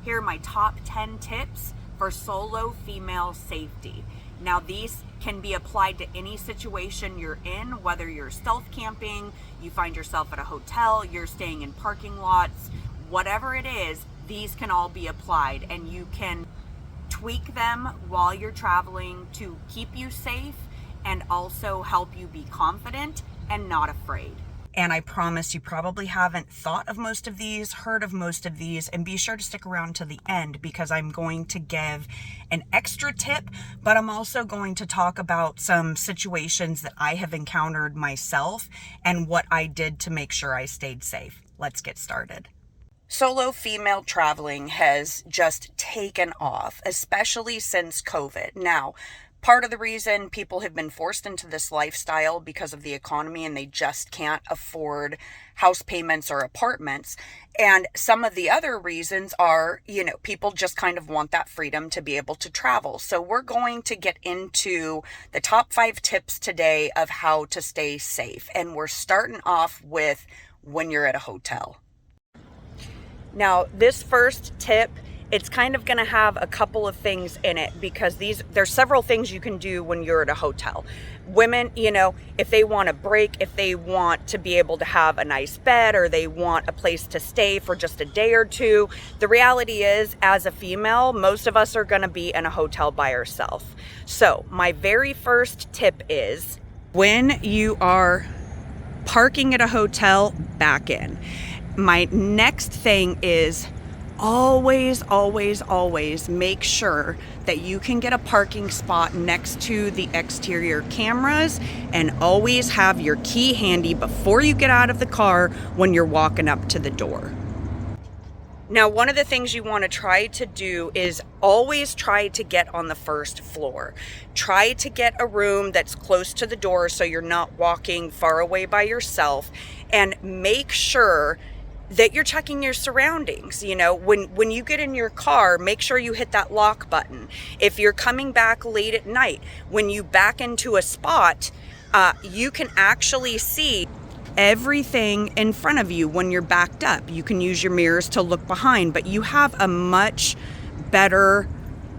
Here are my top 10 tips for solo female safety. Now, these can be applied to any situation you're in, whether you're stealth camping, you find yourself at a hotel, you're staying in parking lots, whatever it is, these can all be applied, and you can tweak them while you're traveling to keep you safe and also help you be confident and not afraid. And I promise you probably haven't thought of most of these, heard of most of these, and be sure to stick around to the end because I'm going to give an extra tip, but I'm also going to talk about some situations that I have encountered myself and what I did to make sure I stayed safe. Let's get started. Solo female traveling has just taken off, especially since COVID. Now, part of the reason people have been forced into this lifestyle because of the economy and they just can't afford house payments or apartments. And some of the other reasons are, people just kind of want that freedom to be able to travel. So we're going to get into the top 5 tips today of how to stay safe. And we're starting off with when you're at a hotel. Now, this first tip, it's kind of going to have a couple of things in it because there's several things you can do when you're at a hotel. Women, if they want a break, if they want to be able to have a nice bed or they want a place to stay for just a day or two, the reality is, as a female, most of us are going to be in a hotel by ourselves. So my very first tip is when you are parking at a hotel, back in. My next thing is always make sure that you can get a parking spot next to the exterior cameras and always have your key handy before you get out of the car when you're walking up to the door. Now, one of the things you want to try to do is always try to get on the first floor. Try to get a room that's close to the door so you're not walking far away by yourself, and make sure that you're checking your surroundings. When you get in your car, make sure you hit that lock button. If you're coming back late at night, when you back into a spot, you can actually see everything in front of you when you're backed up. You can use your mirrors to look behind, but you have a much better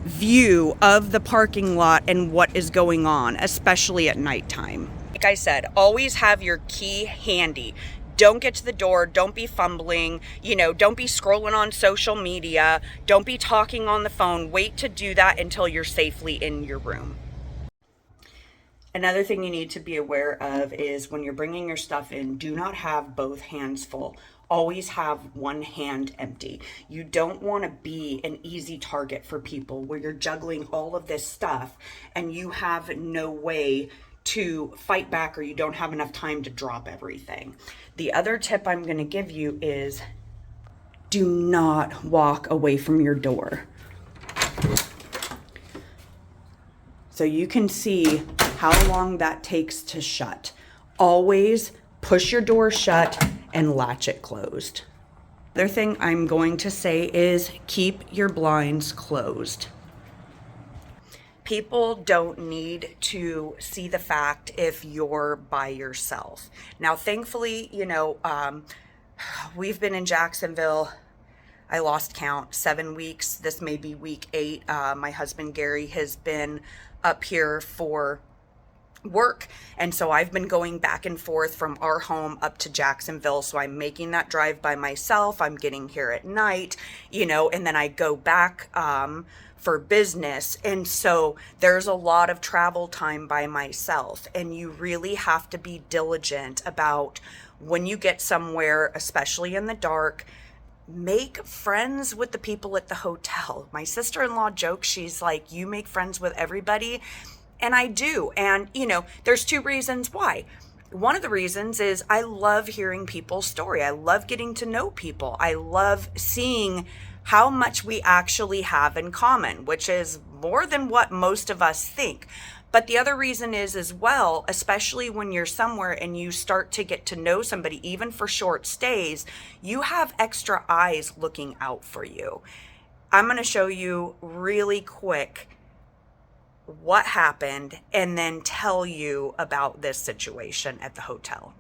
view of the parking lot and what is going on, especially at nighttime. Like I said, always have your key handy. Don't get to the door. Don't be fumbling. Don't be scrolling on social media. Don't be talking on the phone. Wait to do that until you're safely in your room. Another thing you need to be aware of is when you're bringing your stuff in, do not have both hands full. Always have one hand empty. You don't want to be an easy target for people where you're juggling all of this stuff and you have no way to fight back or you don't have enough time to drop everything. The other tip I'm going to give you is do not walk away from your door. So you can see how long that takes to shut. Always push your door shut and latch it closed. The other thing I'm going to say is keep your blinds closed. People don't need to see the fact if you're by yourself. Now, thankfully, we've been in Jacksonville, I lost count, 7 weeks. This may be week 8. My husband, Gary, has been up here for work, and so I've been going back and forth from our home up to Jacksonville. So I'm making that drive by myself. I'm getting here at night, and then I go back for business. And so there's a lot of travel time by myself, and you really have to be diligent about when you get somewhere, especially in the dark. Make friends with the people at the hotel. My sister-in-law jokes, she's like, you make friends with everybody. And I do. And, there's 2 reasons why. One of the reasons is I love hearing people's story. I love getting to know people. I love seeing how much we actually have in common, which is more than what most of us think. But the other reason is as well, especially when you're somewhere and you start to get to know somebody, even for short stays, you have extra eyes looking out for you. I'm going to show you really quick what happened and then tell you about this situation at the hotel.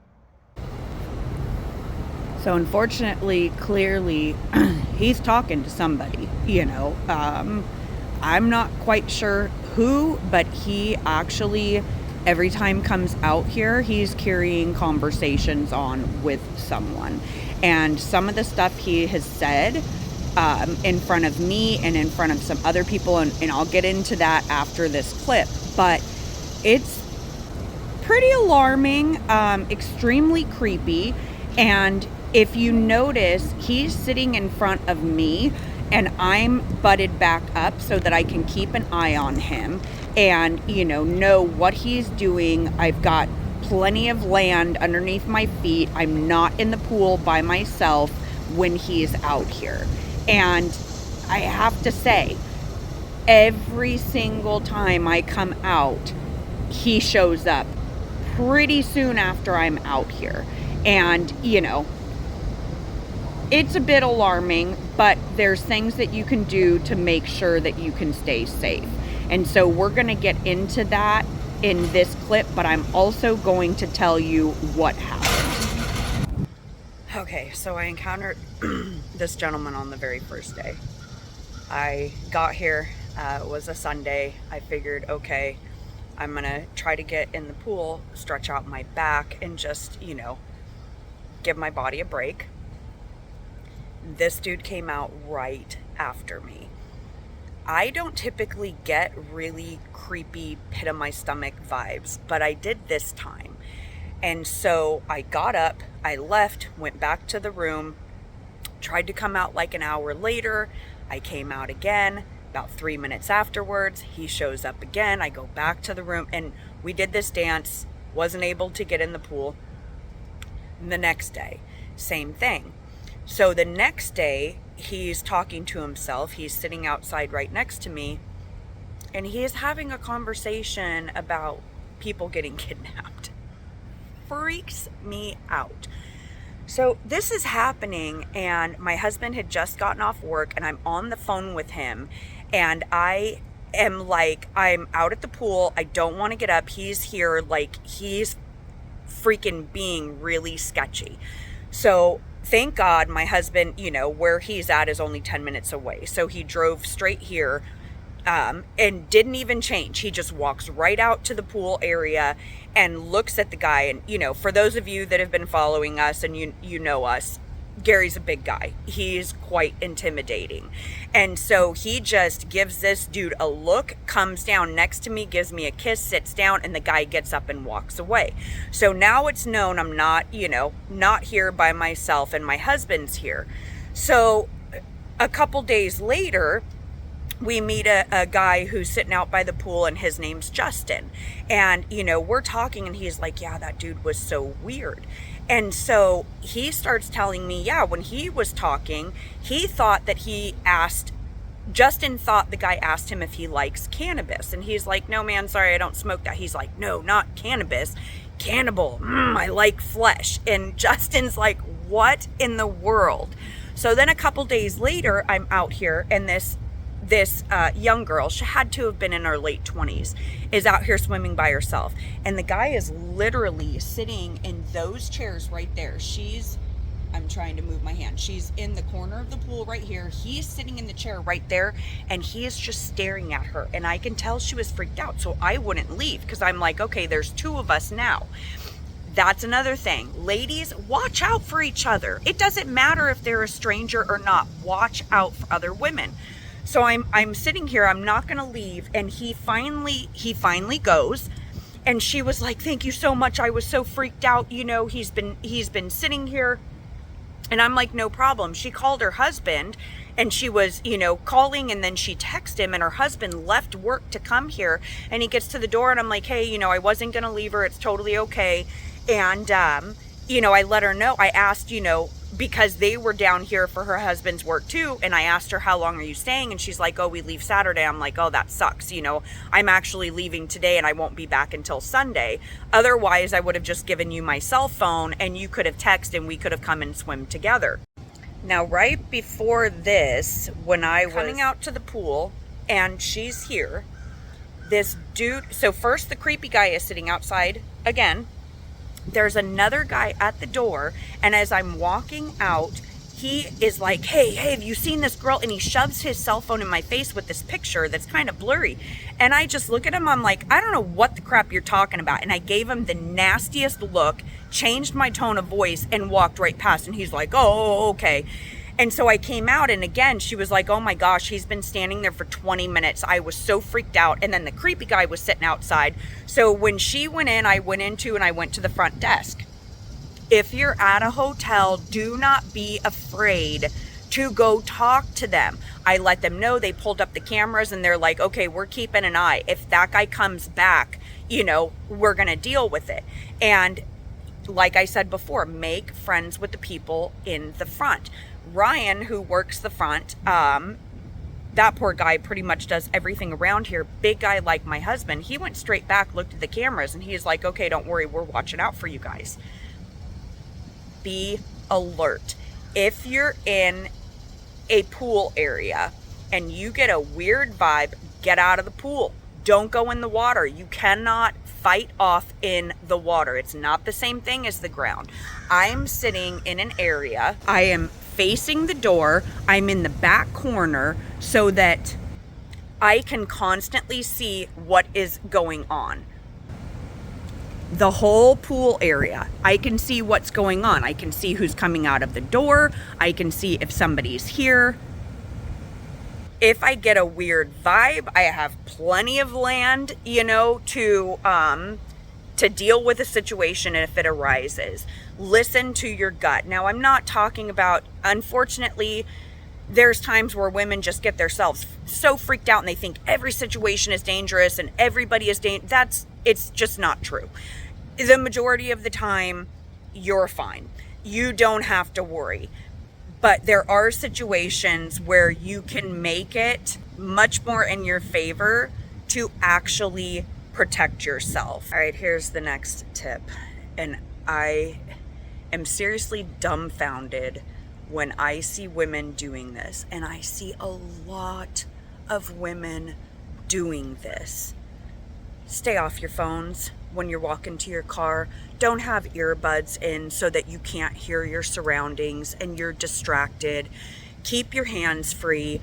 So unfortunately, clearly, he's talking to somebody, I'm not quite sure who, but he actually, every time comes out here, he's carrying conversations on with someone. And some of the stuff he has said in front of me and in front of some other people, and I'll get into that after this clip, but it's pretty alarming, extremely creepy. And if you notice, he's sitting in front of me and I'm butted back up so that I can keep an eye on him and, know what he's doing. I've got plenty of land underneath my feet. I'm not in the pool by myself when he's out here. And I have to say, every single time I come out, he shows up pretty soon after I'm out here. And, it's a bit alarming, but there's things that you can do to make sure that you can stay safe. And so we're going to get into that in this clip, but I'm also going to tell you what happened. Okay, so I encountered this gentleman on the very first day. I got here, it was a Sunday. I figured, okay, I'm going to try to get in the pool, stretch out my back, and just, give my body a break. This dude came out right after me. I don't typically get really creepy pit of my stomach vibes, but I did this time. And so I got up, I left, went back to the room, tried to come out like an hour later. I came out again. About 3 minutes afterwards, he shows up again. I go back to the room and we did this dance, wasn't able to get in the pool. The next day, same thing. So the next day, he's talking to himself. He's sitting outside right next to me, and he is having a conversation about people getting kidnapped. Freaks me out. So this is happening, and my husband had just gotten off work, and I'm on the phone with him, and I am like, I'm out at the pool. I don't want to get up. He's here. Like, he's freaking being really sketchy. So thank God my husband, where he's at is only 10 minutes away. So he drove straight here and didn't even change. He just walks right out to the pool area and looks at the guy. And, for those of you that have been following us and you know us, Gary's a big guy. He's quite intimidating. And so he just gives this dude a look, comes down next to me, gives me a kiss, sits down, and the guy gets up and walks away. So now it's known I'm not, not here by myself and my husband's here. So a couple days later, we meet a guy who's sitting out by the pool, and his name's Justin. And, we're talking, and he's like, yeah, that dude was so weird. And so he starts telling me, yeah, when he was talking, he thought that Justin thought the guy asked him if he likes cannabis. And he's like, no, man, sorry, I don't smoke that. He's like, no, not cannabis, cannibal. I like flesh. And Justin's like, what in the world? So then a couple days later, I'm out here, and this young girl, she had to have been in her late 20s, is out here swimming by herself. And the guy is literally sitting in those chairs right there. I'm trying to move my hand. She's in the corner of the pool right here. He's sitting in the chair right there, and he is just staring at her. And I can tell she was freaked out. So I wouldn't leave because I'm like, okay, there's two of us now. That's another thing. Ladies, watch out for each other. It doesn't matter if they're a stranger or not. Watch out for other women. So I'm sitting here, I'm not going to leave, and he finally goes, and she was like, thank you so much. I was so freaked out. He's been sitting here. And I'm like, no problem. She called her husband, and she was, calling, and then she texted him, and her husband left work to come here, and he gets to the door, and I'm like, hey, I wasn't going to leave her. It's totally okay. And, I let her know. I asked, because they were down here for her husband's work too. And I asked her, how long are you staying? And she's like, oh, we leave Saturday. I'm like, oh, that sucks. I'm actually leaving today and I won't be back until Sunday. Otherwise, I would have just given you my cell phone and you could have texted and we could have come and swim together. Now, right before this, when I was coming out to the pool and she's here, this dude, so first the creepy guy is sitting outside again. there's another guy at the door, and as I'm walking out, he is like, hey, have you seen this girl? And he shoves his cell phone in my face with this picture that's kind of blurry. And I just look at him, I'm like, I don't know what the crap you're talking about. And I gave him the nastiest look, changed my tone of voice, and walked right past. And he's like, oh, okay. And so I came out, and again, she was like, oh my gosh, he's been standing there for 20 minutes. I was so freaked out. And then the creepy guy was sitting outside. So when she went in, I went to the front desk. If you're at a hotel, do not be afraid to go talk to them. I let them know. They pulled up the cameras, and they're like, okay, we're keeping an eye. If that guy comes back, we're going to deal with it. And like I said before, make friends with the people in the front. Ryan, who works the front, that poor guy pretty much does everything around here. Big guy like my husband, he went straight back, looked at the cameras, and he's like, okay, don't worry, we're watching out for you guys. Be alert. If you're in a pool area and you get a weird vibe, get out of the pool. Don't go in the water. You cannot fight off in the water. It's not the same thing as the ground. I'm sitting in an area. I am facing the door. I'm in the back corner so that I can constantly see what is going on. The whole pool area, I can see what's going on. I can see who's coming out of the door. I can see if somebody's here. If I get a weird vibe, I have plenty of land, to deal with a situation if it arises. Listen to your gut. Now, I'm not talking about, unfortunately, there's times where women just get themselves so freaked out and they think every situation is dangerous and everybody is dangerous. It's just not true. The majority of the time, you're fine. You don't have to worry. But there are situations where you can make it much more in your favor to actually protect yourself. All right, here's the next tip. And I am seriously dumbfounded when I see women doing this. And I see a lot of women doing this. Stay off your phones when you're walking to your car. Don't have earbuds in so that you can't hear your surroundings and you're distracted. Keep your hands free.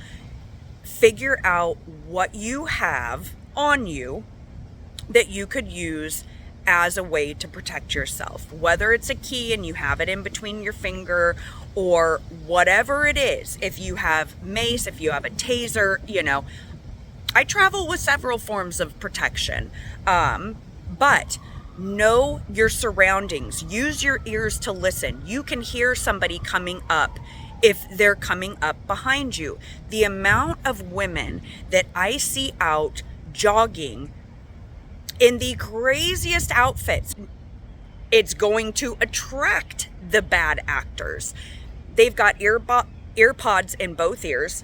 Figure out what you have on you that you could use as a way to protect yourself. Whether it's a key and you have it in between your finger or whatever it is. If you have mace, if you have a taser, I travel with several forms of protection, but know your surroundings. Use your ears to listen. You can hear somebody coming up if they're coming up behind you. The amount of women that I see out jogging in the craziest outfits, it's going to attract the bad actors. They've got earpods in both ears.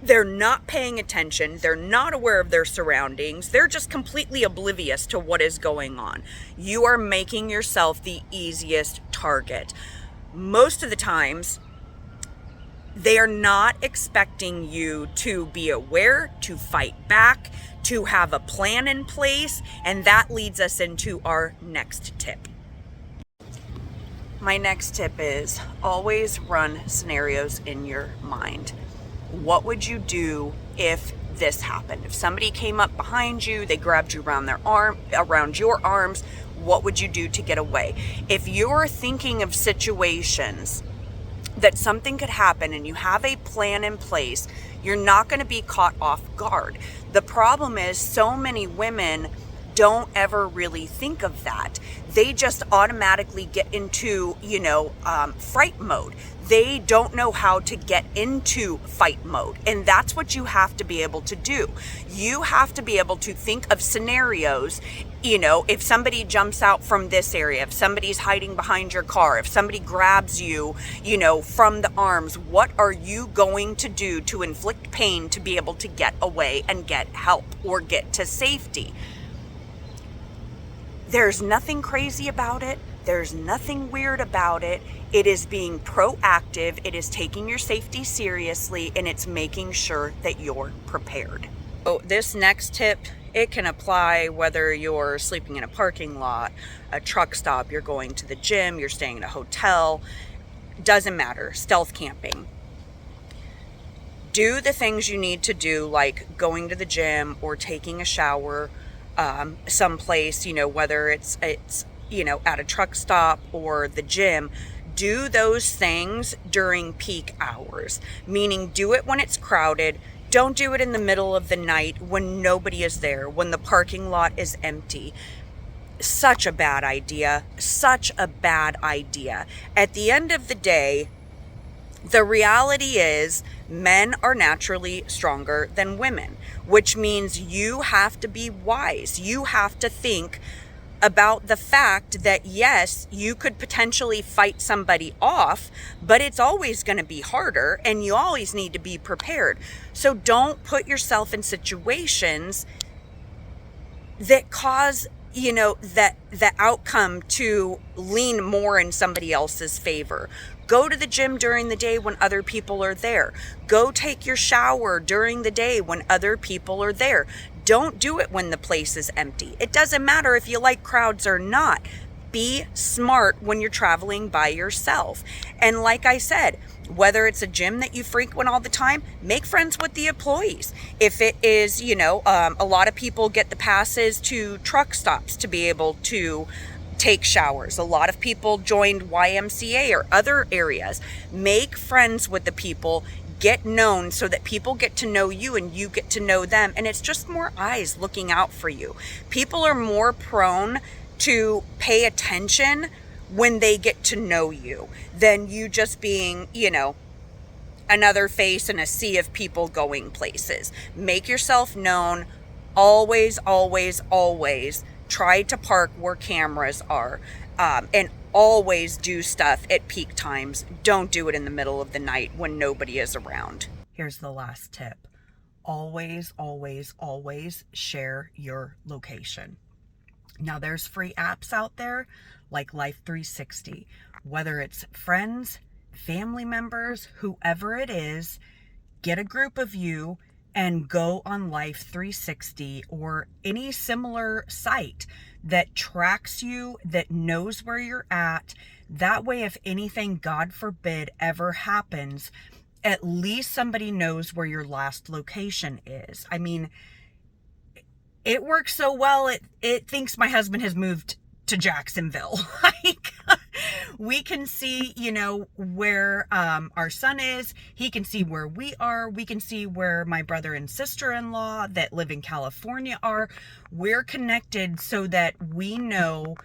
They're not paying attention. They're not aware of their surroundings. They're just completely oblivious to what is going on. You are making yourself the easiest target. Most of the times, they are not expecting you to be aware, to fight back, to have a plan in place, and that leads us into our next tip. My next tip is always run scenarios in your mind. What would you do if this happened? If somebody came up behind you, they grabbed you around your arms, what would you do to get away? If you're thinking of situations that something could happen and you have a plan in place, you're not going to be caught off guard. The problem is so many women don't ever really think of that. They just automatically get into, fright mode. They don't know how to get into fight mode. And that's what you have to be able to do. You have to be able to think of scenarios, if somebody jumps out from this area, if somebody's hiding behind your car, if somebody grabs you, from the arms, what are you going to do to inflict pain to be able to get away and get help or get to safety? There's nothing crazy about it. There's nothing weird about it. It is being proactive. It is taking your safety seriously, and it's making sure that you're prepared. So this next tip It can apply whether you're sleeping in a parking lot, a truck stop, you're going to the gym, you're staying in a hotel, doesn't matter. Stealth camping. Do the things you need to do, like going to the gym or taking a shower someplace, whether it's at a truck stop or the gym. Do those things during peak hours, meaning do it when it's crowded. Don't do it in the middle of the night when nobody is there, when the parking lot is empty. Such a bad idea. Such a bad idea. At the end of the day, the reality is men are naturally stronger than women, which means you have to be wise. You have to think about the fact that, yes, you could potentially fight somebody off, but it's always going to be harder and you always need to be prepared. So don't put yourself in situations that cause that the outcome to lean more in somebody else's favor. Go to the gym during the day when other people are there. Go take your shower during the day when other people are there. Don't do it when the place is empty. It doesn't matter if you like crowds or not. Be smart when you're traveling by yourself. And like I said, whether it's a gym that you frequent all the time, make friends with the employees. If it is, a lot of people get the passes to truck stops to be able to take showers. A lot of people joined YMCA or other areas. Make friends with the people. Get known so that people get to know you and you get to know them. And it's just more eyes looking out for you. People are more prone to pay attention when they get to know you than you just being, another face in a sea of people going places. Make yourself known. Always, always, always try to park where cameras are, and always do stuff at peak times. Don't do it in the middle of the night when nobody is around. Here's the last tip. Always, always, always share your location. Now, there's free apps out there like Life 360, whether it's friends, family members, whoever it is, get a group of you and go on Life 360 or any similar site that tracks you, that knows where you're at. That way, if anything, God forbid, ever happens, at least somebody knows where your last location is. I mean, it works so well, it thinks my husband has moved to Jacksonville. Like, we can see, where our son is. He can see where we are. We can see where my brother and sister-in-law that live in California are. We're connected so that we know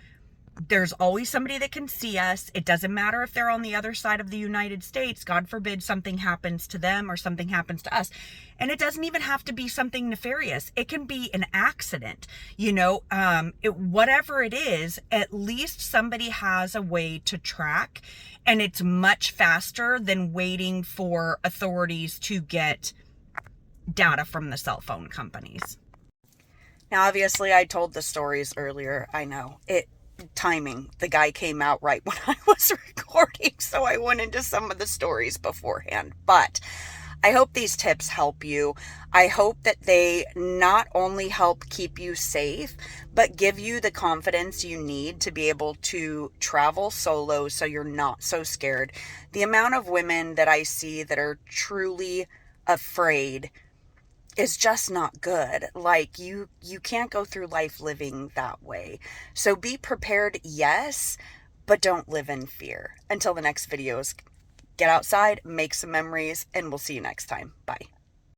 there's always somebody that can see us. It doesn't matter if they're on the other side of the United States. God forbid something happens to them or something happens to us. And it doesn't even have to be something nefarious. It can be an accident, whatever it is, at least somebody has a way to track, and it's much faster than waiting for authorities to get data from the cell phone companies. Now, obviously, I told the stories earlier. I know timing. The guy came out right when I was recording, so I went into some of the stories beforehand. But I hope these tips help you. I hope that they not only help keep you safe, but give you the confidence you need to be able to travel solo so you're not so scared. The amount of women that I see that are truly afraid is just not good. Like, you can't go through life living that way. So be prepared, yes, but don't live in fear. Until the next videos, get outside, make some memories, and we'll see you next time. Bye.